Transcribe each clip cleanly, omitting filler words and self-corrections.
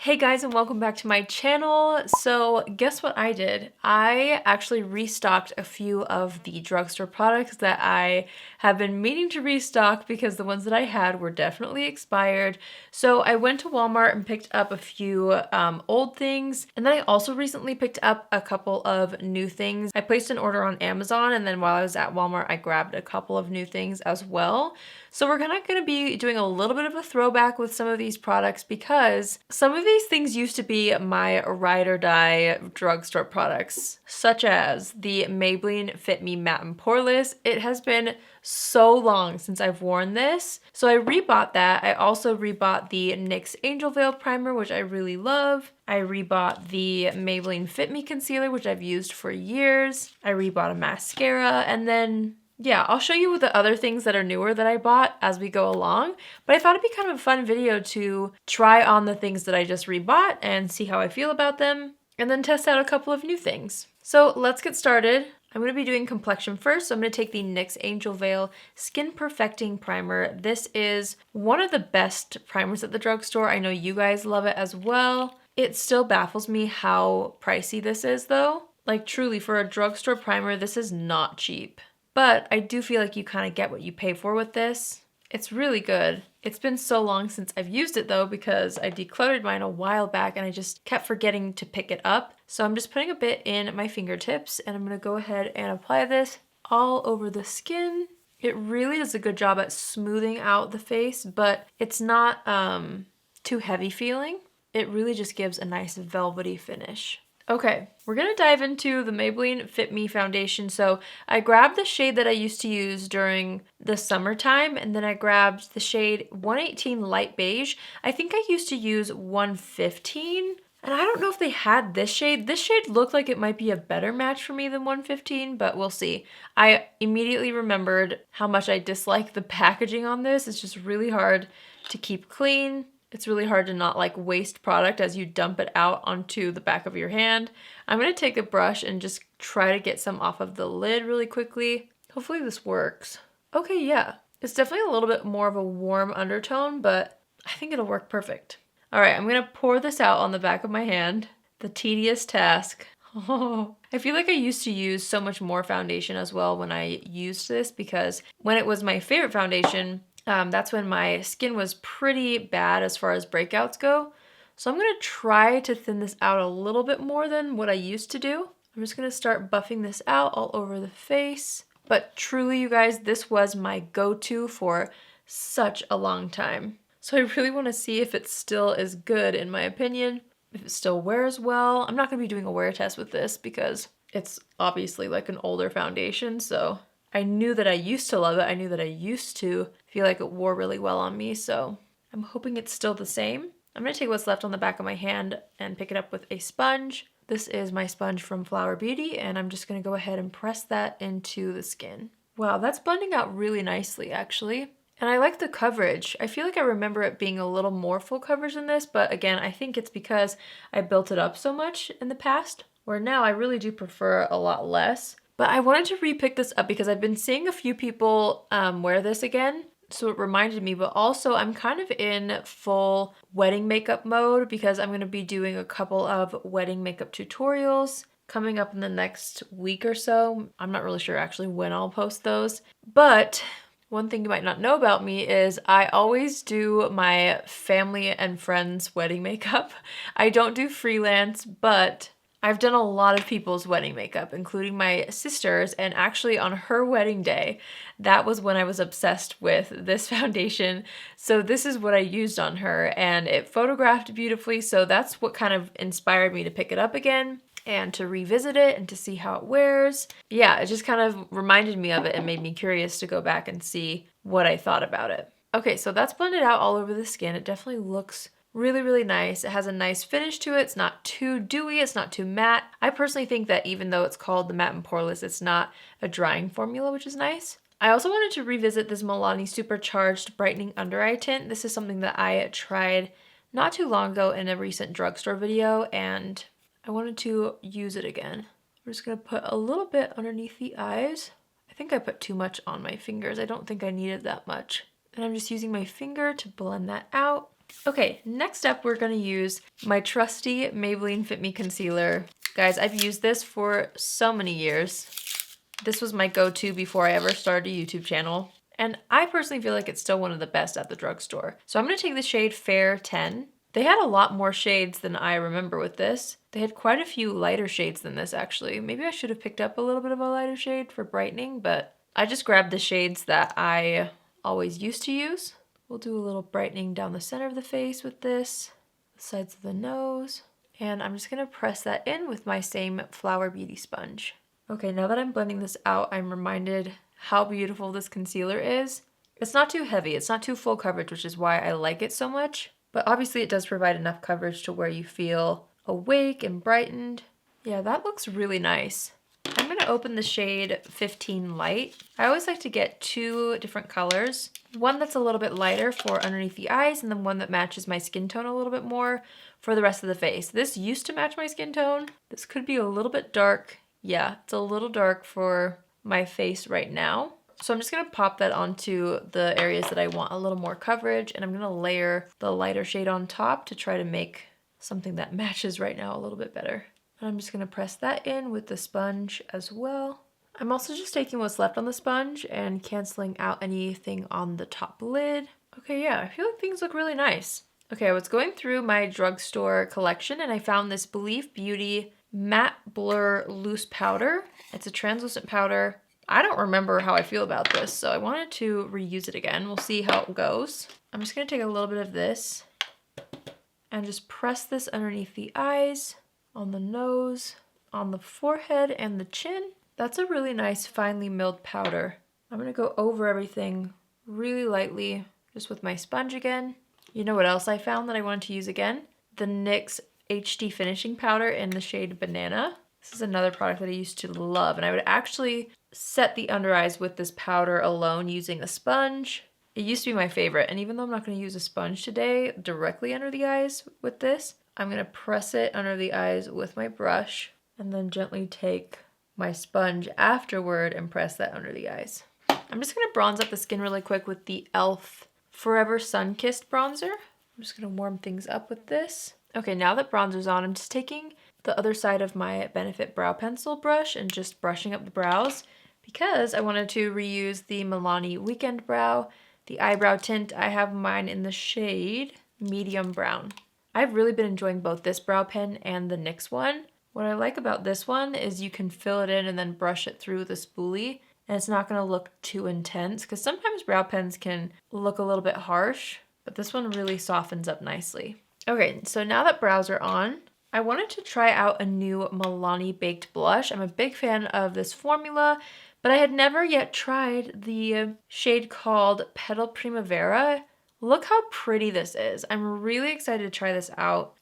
Hey guys, and welcome back to my channel. So guess what I did? I actually restocked a few of the drugstore products that I have been meaning to restock because the ones that I had were definitely expired. So I went to Walmart and picked up a few old things, and then I also recently picked up a couple of new things. I placed an order on Amazon, and then while I was at Walmart I grabbed a couple of new things as well. So we're kind of going to be doing a little bit of a throwback with some of these products because some of these things used to be my ride or die drugstore products, such as the Maybelline Fit Me Matte and Poreless. It has been so long since I've worn this, so I rebought that. I also rebought the NYX Angel Veil Primer, which I really love. I rebought the Maybelline Fit Me Concealer, which I've used for years. I rebought a mascara, and then yeah, I'll show you the other things that are newer that I bought as we go along, but I thought it'd be kind of a fun video to try on the things that I just rebought and see how I feel about them, and then test out a couple of new things. So let's get started. I'm going to be doing Complexion first, so I'm going to take the NYX Angel Veil Skin Perfecting Primer. This is one of the best primers at the drugstore. I know you guys love it as well. It still baffles me how pricey this is though. Like truly, for a drugstore primer, this is not cheap. But I do feel like you kind of get what you pay for with this. It's really good. It's been so long since I've used it though because I decluttered mine a while back and I just kept forgetting to pick it up. So I'm just putting a bit in my fingertips and I'm going to go ahead and apply this all over the skin. It really does a good job at smoothing out the face, but it's not too heavy feeling. It really just gives a nice velvety finish. Okay, we're gonna dive into the Maybelline Fit Me Foundation. So I grabbed the shade that I used to use during the summertime, and then I grabbed the shade 118 Light Beige. I think I used to use 115, and I don't know if they had this shade. This shade looked like it might be a better match for me than 115, but we'll see. I immediately remembered how much I dislike the packaging on this. It's just really hard to keep clean. It's really hard to not like waste product as you dump it out onto the back of your hand. I'm gonna take a brush and just try to get some off of the lid really quickly. Hopefully this works. Okay, yeah. It's definitely a little bit more of a warm undertone, but I think it'll work perfect. All right, I'm gonna pour this out on the back of my hand. The tedious task. Oh, I feel like I used to use so much more foundation as well when I used this because when it was my favorite foundation, that's when my skin was pretty bad as far as breakouts go. So I'm going to try to thin this out a little bit more than what I used to do. I'm just going to start buffing this out all over the face. But truly, you guys, this was my go-to for such a long time. So I really want to see if it still is good in my opinion, if it still wears well. I'm not going to be doing a wear test with this because it's obviously like an older foundation, so I knew that I used to love it. I knew that I used to feel like it wore really well on me, so I'm hoping it's still the same. I'm gonna take what's left on the back of my hand and pick it up with a sponge. This is my sponge from Flower Beauty, and I'm just gonna go ahead and press that into the skin. Wow, that's blending out really nicely, actually. And I like the coverage. I feel like I remember it being a little more full coverage than this, but again, I think it's because I built it up so much in the past, where now I really do prefer a lot less. But I wanted to re-pick this up because I've been seeing a few people wear this again. So it reminded me, but also I'm kind of in full wedding makeup mode because I'm going to be doing a couple of wedding makeup tutorials coming up in the next week or so. I'm not really sure actually when I'll post those. But one thing you might not know about me is I always do my family and friends' wedding makeup. I don't do freelance, but I've done a lot of people's wedding makeup, including my sister's, and actually on her wedding day, that was when I was obsessed with this foundation. So this is what I used on her, and it photographed beautifully, so that's what kind of inspired me to pick it up again and to revisit it and to see how it wears. Yeah, it just kind of reminded me of it and made me curious to go back and see what I thought about it. Okay, so that's blended out all over the skin. It definitely looks really, really nice. It has a nice finish to it. It's not too dewy. It's not too matte. I personally think that even though it's called the Matte and Poreless, it's not a drying formula, which is nice. I also wanted to revisit this Milani Supercharged Brightening Under Eye Tint. This is something that I tried not too long ago in a recent drugstore video, and I wanted to use it again. I'm just going to put a little bit underneath the eyes. I think I put too much on my fingers. I don't think I needed that much. And I'm just using my finger to blend that out. Okay, next up we're gonna use my trusty Maybelline Fit Me Concealer. Guys, I've used this for so many years. This was my go-to before I ever started a YouTube channel. And I personally feel like it's still one of the best at the drugstore. So I'm gonna take the shade Fair 10. They had a lot more shades than I remember with this. They had quite a few lighter shades than this actually. Maybe I should have picked up a little bit of a lighter shade for brightening, but I just grabbed the shades that I always used to use. We'll do a little brightening down the center of the face with this, the sides of the nose, and I'm just gonna press that in with my same Flower Beauty sponge. Okay, now that I'm blending this out, I'm reminded how beautiful this concealer is. It's not too heavy, it's not too full coverage, which is why I like it so much, but obviously it does provide enough coverage to where you feel awake and brightened. Yeah, that looks really nice. I'm gonna open the shade 15 Light. I always like to get two different colors. One that's a little bit lighter for underneath the eyes, and then one that matches my skin tone a little bit more for the rest of the face. This used to match my skin tone. This could be a little bit dark. Yeah, it's a little dark for my face right now. So I'm just gonna pop that onto the areas that I want a little more coverage, and I'm gonna layer the lighter shade on top to try to make something that matches right now a little bit better. I'm just gonna press that in with the sponge as well. I'm also just taking what's left on the sponge and canceling out anything on the top lid. Okay, yeah, I feel like things look really nice. Okay, I was going through my drugstore collection and I found this Belief Beauty Matte Blur Loose Powder. It's a translucent powder. I don't remember how I feel about this, so I wanted to reuse it again. We'll see how it goes. I'm just gonna take a little bit of this and just press this underneath the eyes, on the nose, on the forehead and the chin. That's a really nice finely milled powder. I'm gonna go over everything really lightly just with my sponge again. You know what else I found that I wanted to use again? The NYX HD Finishing Powder in the shade Banana. This is another product that I used to love, and I would actually set the under eyes with this powder alone using a sponge. It used to be my favorite, and even though I'm not gonna use a sponge today directly under the eyes with this, I'm gonna press it under the eyes with my brush and then gently take my sponge afterward and press that under the eyes. I'm just gonna bronze up the skin really quick with the e.l.f. Forever Sun Kissed bronzer. I'm just gonna warm things up with this. Okay, now that bronzer's on, I'm just taking the other side of my Benefit Brow Pencil brush and just brushing up the brows because I wanted to reuse the Milani Weekend Brow, the eyebrow tint. I have mine in the shade Medium Brown. I've really been enjoying both this brow pen and the NYX one. What I like about this one is you can fill it in and then brush it through the spoolie, and it's not gonna look too intense because sometimes brow pens can look a little bit harsh, but this one really softens up nicely. Okay, so now that brows are on, I wanted to try out a new Milani Baked Blush. I'm a big fan of this formula, but I had never yet tried the shade called Petal Primavera. Look how pretty this is. I'm really excited to try this out.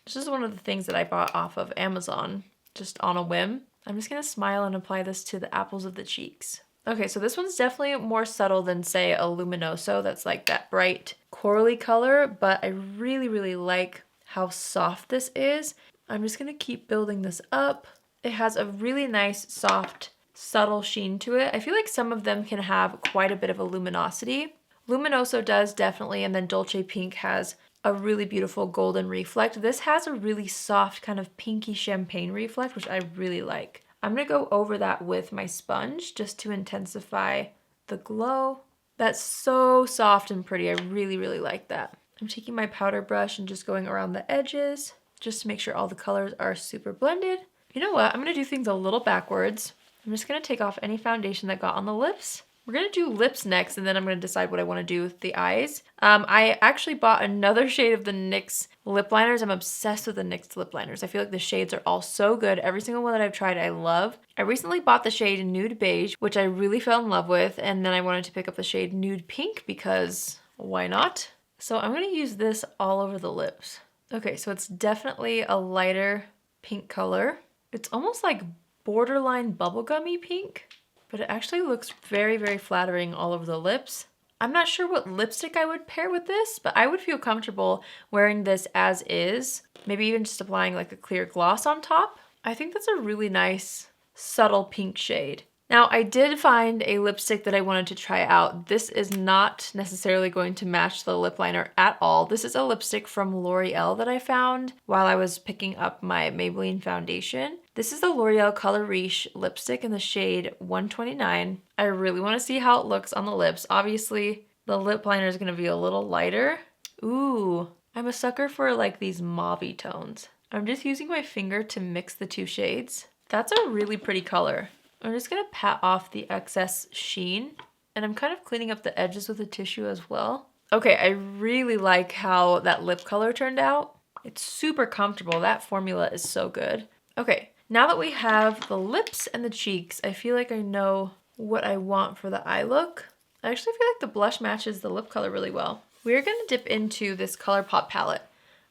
This is one of the things that I bought off of Amazon, just on a whim. I'm just gonna smile and apply this to the apples of the cheeks. Okay, so this one's definitely more subtle than, say, a Luminoso that's like that bright corally color, but I really, really like how soft this is. I'm just gonna keep building this up. It has a really nice, soft, subtle sheen to it. I feel like some of them can have quite a bit of a luminosity. Luminoso does definitely, and then Dolce Pink has a really beautiful golden reflect. This has a really soft kind of pinky champagne reflect, which I really like. I'm gonna go over that with my sponge just to intensify the glow. That's so soft and pretty. I really, really like that. I'm taking my powder brush and just going around the edges just to make sure all the colors are super blended. You know what? I'm gonna do things a little backwards. I'm just gonna take off any foundation that got on the lips. We're gonna do lips next, and then I'm gonna decide what I wanna do with the eyes. I actually bought another shade of the NYX lip liners. I'm obsessed with the NYX lip liners. I feel like the shades are all so good. Every single one that I've tried, I love. I recently bought the shade Nude Beige, which I really fell in love with, and then I wanted to pick up the shade Nude Pink because why not? So I'm gonna use this all over the lips. Okay, so it's definitely a lighter pink color. It's almost like borderline bubblegummy pink, but it actually looks very, very flattering all over the lips. I'm not sure what lipstick I would pair with this, but I would feel comfortable wearing this as is. Maybe even just applying like a clear gloss on top. I think that's a really nice, subtle pink shade. Now, I did find a lipstick that I wanted to try out. This is not necessarily going to match the lip liner at all. This is a lipstick from L'Oreal that I found while I was picking up my Maybelline foundation. This is the L'Oreal Color Riche lipstick in the shade 129. I really want to see how it looks on the lips. Obviously, the lip liner is going to be a little lighter. Ooh, I'm a sucker for like these mauve-y tones. I'm just using my finger to mix the two shades. That's a really pretty color. I'm just gonna pat off the excess sheen, and I'm kind of cleaning up the edges with a tissue as well. Okay, I really like how that lip color turned out. It's super comfortable. That formula is so good. Okay, now that we have the lips and the cheeks, I feel like I know what I want for the eye look. I actually feel like the blush matches the lip color really well. We're gonna dip into this ColourPop palette.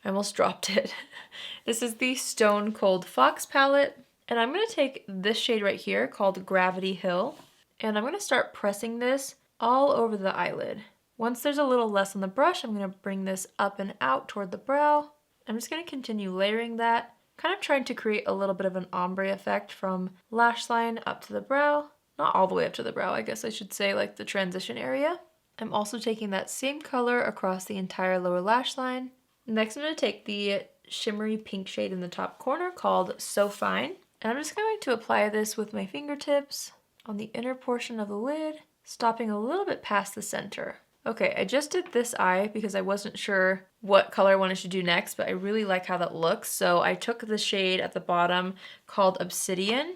I almost dropped it. This is the Stone Cold Fox palette. And I'm going to take this shade right here called Gravity Hill, and I'm going to start pressing this all over the eyelid. Once there's a little less on the brush, I'm going to bring this up and out toward the brow. I'm just going to continue layering that, kind of trying to create a little bit of an ombre effect from lash line up to the brow. Not all the way up to the brow, I guess I should say, like the transition area. I'm also taking that same color across the entire lower lash line. Next, I'm going to take the shimmery pink shade in the top corner called So Fine. And I'm just going to apply this with my fingertips on the inner portion of the lid, stopping a little bit past the center. Okay, I just did this eye because I wasn't sure what color I wanted to do next, but I really like how that looks. So I took the shade at the bottom called Obsidian,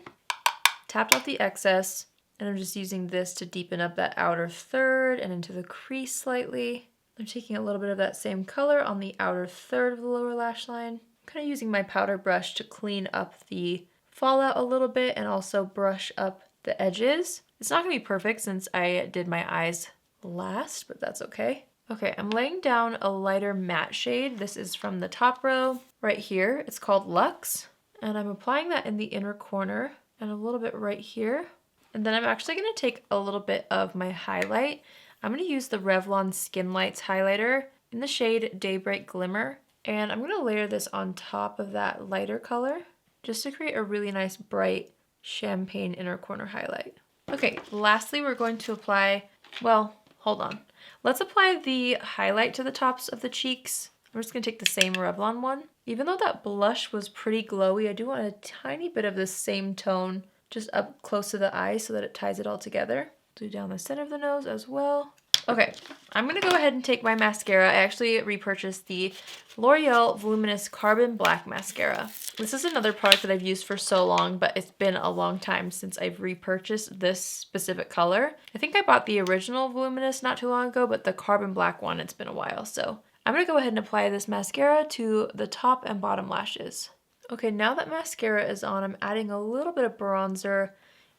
tapped out the excess, and I'm just using this to deepen up that outer third and into the crease slightly. I'm taking a little bit of that same color on the outer third of the lower lash line. I'm kind of using my powder brush to clean up the fallout a little bit and also brush up the edges. It's not gonna be perfect since I did my eyes last, but that's okay. Okay, I'm laying down a lighter matte shade. This is from the top row right here. It's called Luxe, and I'm applying that in the inner corner and a little bit right here. And then I'm actually gonna take a little bit of my highlight. I'm gonna use the Revlon Skin Lights highlighter in the shade Daybreak Glimmer, and I'm gonna layer this on top of that lighter color, just to create a really nice bright champagne inner corner highlight. Okay, lastly we're going to apply, well, hold on. Let's apply the highlight to the tops of the cheeks. I'm just gonna take the same Revlon one. Even though that blush was pretty glowy, I do want a tiny bit of the same tone just up close to the eye so that it ties it all together. Do down the center of the nose as well. Okay, I'm gonna go ahead and take my mascara. I actually repurchased the L'Oreal Voluminous Carbon Black Mascara. This is another product that I've used for so long, but it's been a long time since I've repurchased this specific color. I think I bought the original Voluminous not too long ago, but the Carbon Black one, it's been a while. So I'm gonna go ahead and apply this mascara to the top and bottom lashes. Okay, now that mascara is on, I'm adding a little bit of bronzer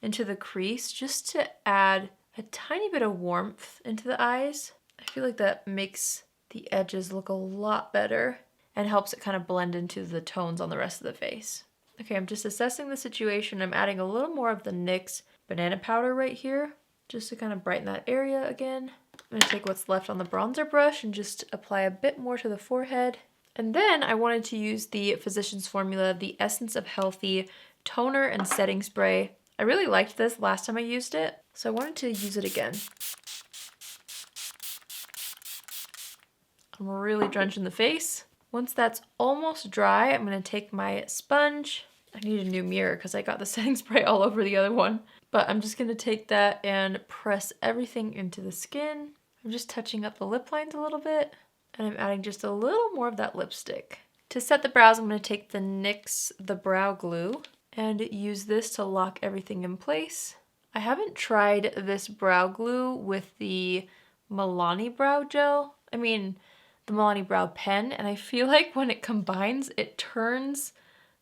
into the crease just to add a tiny bit of warmth into the eyes. I feel like that makes the edges look a lot better and helps it kind of blend into the tones on the rest of the face. Okay, I'm just assessing the situation. I'm adding a little more of the NYX banana powder right here just to kind of brighten that area again. I'm gonna take what's left on the bronzer brush and just apply a bit more to the forehead. And then I wanted to use the Physicians Formula, the Essence of Healthy Toner and Setting Spray. I really liked this last time I used it, so I wanted to use it again. I'm really drenching the face. Once that's almost dry, I'm gonna take my sponge. I need a new mirror because I got the setting spray all over the other one. But I'm just gonna take that and press everything into the skin. I'm just touching up the lip lines a little bit, and I'm adding just a little more of that lipstick. To set the brows, I'm gonna take the NYX The Brow Glue and use this to lock everything in place. I haven't tried this brow glue with the Milani brow gel. I mean, the Milani brow pen, and I feel like when it combines, it turns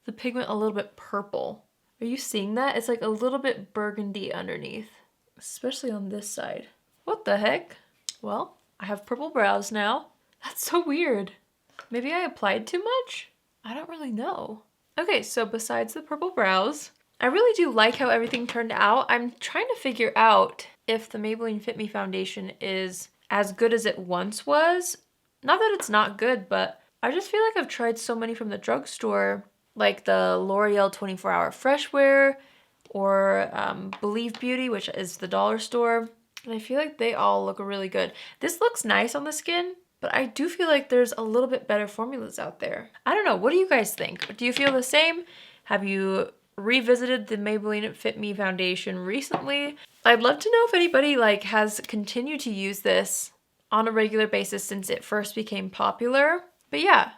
the pigment a little bit purple. Are you seeing that? It's like a little bit burgundy underneath, especially on this side. What the heck? Well, I have purple brows now. That's so weird. Maybe I applied too much? I don't really know. Okay, so besides the purple brows, I really do like how everything turned out. I'm trying to figure out if the Maybelline Fit Me Foundation is as good as it once was. Not that it's not good, but I just feel like I've tried so many from the drugstore, like the L'Oreal 24 Hour Fresh Wear or Believe Beauty, which is the dollar store. And I feel like they all look really good. This looks nice on the skin, but I do feel like there's a little bit better formulas out there. I don't know, what do you guys think? Do you feel the same? Have you revisited the Maybelline Fit Me Foundation recently? I'd love to know if anybody like has continued to use this on a regular basis since it first became popular. But yeah,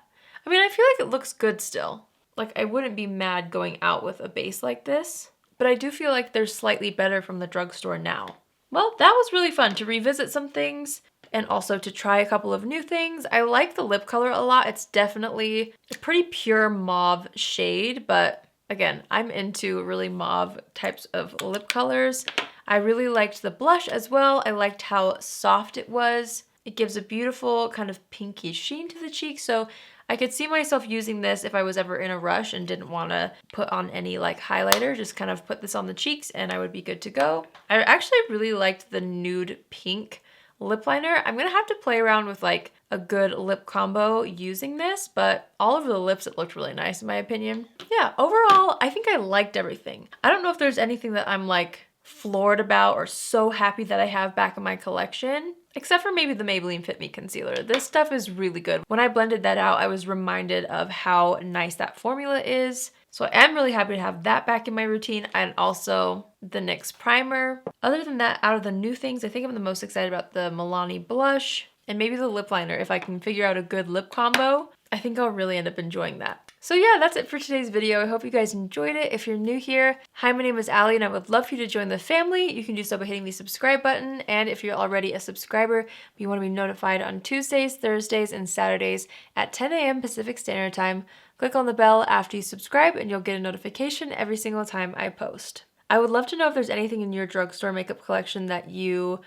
I mean, I feel like it looks good still. Like, I wouldn't be mad going out with a base like this, but I do feel like they're slightly better from the drugstore now. Well, that was really fun to revisit some things and also to try a couple of new things. I like the lip color a lot. It's definitely a pretty pure mauve shade, but again, I'm into really mauve types of lip colors. I really liked the blush as well. I liked how soft it was. It gives a beautiful kind of pinky sheen to the cheek, so I could see myself using this if I was ever in a rush and didn't want to put on any like highlighter, just kind of put this on the cheeks and I would be good to go. I actually really liked the nude pink lip liner. I'm gonna have to play around with like a good lip combo using this, but all over the lips it looked really nice in my opinion. Yeah, overall, I think I liked everything. I don't know if there's anything that I'm like floored about or so happy that I have back in my collection, except for maybe the Maybelline Fit Me Concealer. This stuff is really good. When I blended that out, I was reminded of how nice that formula is. So I am really happy to have that back in my routine, and also the NYX primer. Other than that, out of the new things, I think I'm the most excited about the Milani blush and maybe the lip liner. If I can figure out a good lip combo, I think I'll really end up enjoying that. So yeah, that's it for today's video. I hope you guys enjoyed it. If you're new here, hi, my name is Allie and I would love for you to join the family. You can do so by hitting the subscribe button. And if you're already a subscriber, but you want to be notified on Tuesdays, Thursdays, and Saturdays at 10 a.m. Pacific Standard Time, click on the bell after you subscribe and you'll get a notification every single time I post. I would love to know if there's anything in your drugstore makeup collection that you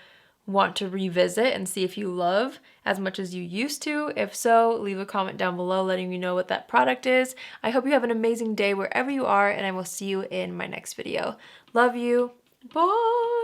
want to revisit and see if you love as much as you used to. If so, leave a comment down below letting me know what that product is. I hope you have an amazing day wherever you are, and I will see you in my next video. Love you. Bye!